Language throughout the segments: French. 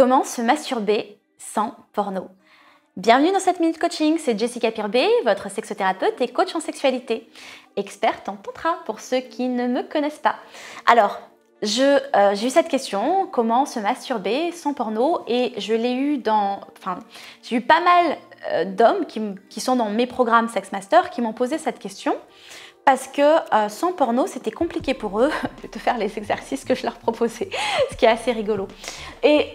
Comment se masturber sans porno? Bienvenue dans cette Minute Coaching, c'est Jessica Pirbé, votre sexothérapeute et coach en sexualité, experte en tantra pour ceux qui ne me connaissent pas. Alors, j'ai eu cette question, comment se masturber sans porno, et je l'ai eu j'ai eu pas mal d'hommes qui sont dans mes programmes Sex Master qui m'ont posé cette question parce que sans porno, c'était compliqué pour eux de faire les exercices que je leur proposais, ce qui est assez rigolo. Et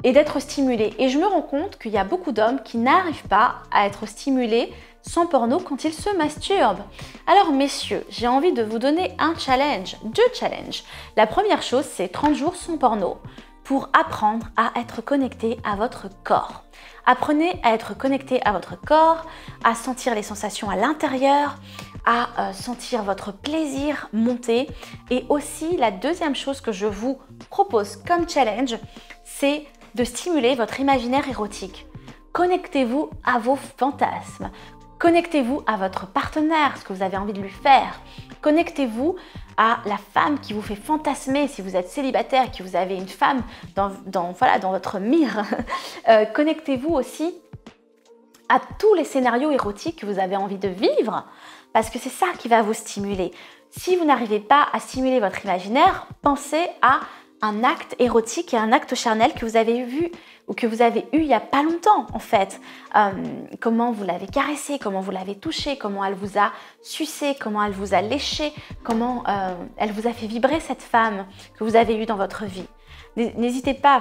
d'être stimulés. Et je me rends compte qu'il y a beaucoup d'hommes qui n'arrivent pas à être stimulés sans porno quand ils se masturbent. Alors messieurs, j'ai envie de vous donner un challenge, 2 challenges. La première chose, c'est 30 jours sans porno pour apprendre à être connecté à votre corps. Apprenez à être connecté à votre corps, à sentir les sensations à l'intérieur, à sentir votre plaisir monter. Et aussi, la deuxième chose que je vous propose comme challenge, c'est de stimuler votre imaginaire érotique. Connectez-vous à vos fantasmes. Connectez-vous à votre partenaire, ce que vous avez envie de lui faire. Connectez-vous à la femme qui vous fait fantasmer si vous êtes célibataire et que vous avez une femme dans votre mire. Connectez-vous aussi à tous les scénarios érotiques que vous avez envie de vivre parce que c'est ça qui va vous stimuler. Si vous n'arrivez pas à stimuler votre imaginaire, pensez à un acte érotique et un acte charnel que vous avez vu ou que vous avez eu il n'y a pas longtemps en fait. Comment vous l'avez caressé, comment vous l'avez touché, comment elle vous a sucé, comment elle vous a léché, comment elle vous a fait vibrer cette femme que vous avez eue dans votre vie. N'hésitez pas,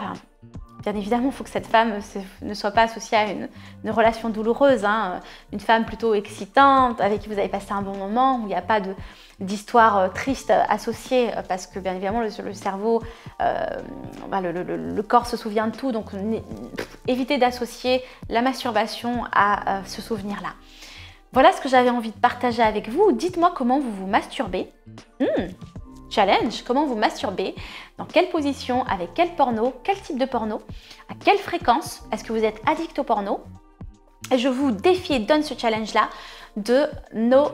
bien évidemment, il faut que cette femme ne soit pas associée à une relation douloureuse, une femme plutôt excitante, avec qui vous avez passé un bon moment, où il n'y a pas d'histoire triste associée, parce que bien évidemment, le cerveau, le corps se souvient de tout, donc évitez d'associer la masturbation à ce souvenir-là. Voilà ce que j'avais envie de partager avec vous. Dites-moi comment vous vous masturbez. Challenge, comment vous masturbez, dans quelle position, avec quel porno, quel type de porno, à quelle fréquence, est-ce que vous êtes addict au porno? Et je vous défie et donne ce challenge-là de no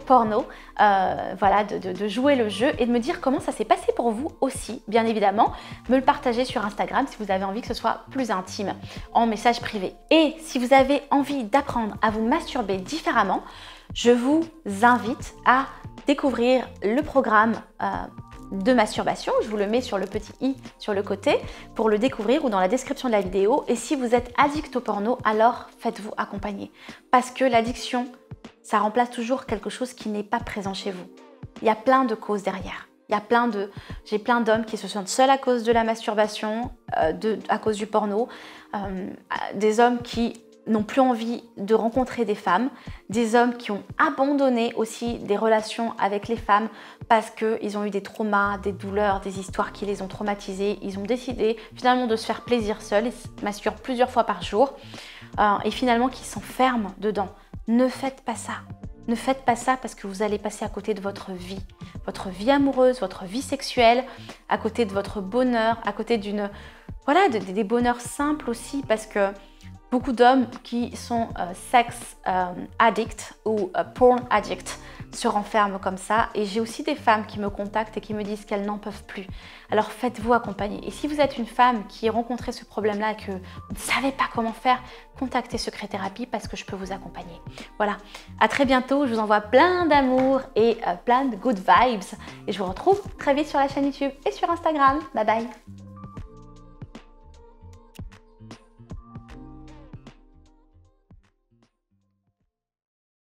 porno, de jouer le jeu et de me dire comment ça s'est passé pour vous aussi, bien évidemment, me le partager sur Instagram si vous avez envie que ce soit plus intime, en message privé. Et si vous avez envie d'apprendre à vous masturber différemment, je vous invite à découvrir le programme de masturbation. Je vous le mets sur le petit i sur le côté pour le découvrir ou dans la description de la vidéo. Et si vous êtes addict au porno, alors faites-vous accompagner. Parce que l'addiction, ça remplace toujours quelque chose qui n'est pas présent chez vous. Il y a plein de causes derrière. J'ai plein d'hommes qui se sentent seuls à cause de la masturbation, à cause du porno. Des hommes qui n'ont plus envie de rencontrer des femmes, des hommes qui ont abandonné aussi des relations avec les femmes parce qu'ils ont eu des traumas, des douleurs, des histoires qui les ont traumatisés. Ils ont décidé finalement de se faire plaisir seuls, ils se masturbent plusieurs fois par jour et finalement qu'ils s'enferment dedans. Ne faites pas ça. Ne faites pas ça parce que vous allez passer à côté de votre vie amoureuse, votre vie sexuelle, à côté de votre bonheur, à côté des bonheurs simples aussi parce que beaucoup d'hommes qui sont sex addicts ou porn addicts se renferment comme ça. Et j'ai aussi des femmes qui me contactent et qui me disent qu'elles n'en peuvent plus. Alors faites-vous accompagner. Et si vous êtes une femme qui a rencontré ce problème-là et que vous ne savez pas comment faire, contactez Secret Thérapie parce que je peux vous accompagner. Voilà, à très bientôt. Je vous envoie plein d'amour et plein de good vibes. Et je vous retrouve très vite sur la chaîne YouTube et sur Instagram. Bye bye.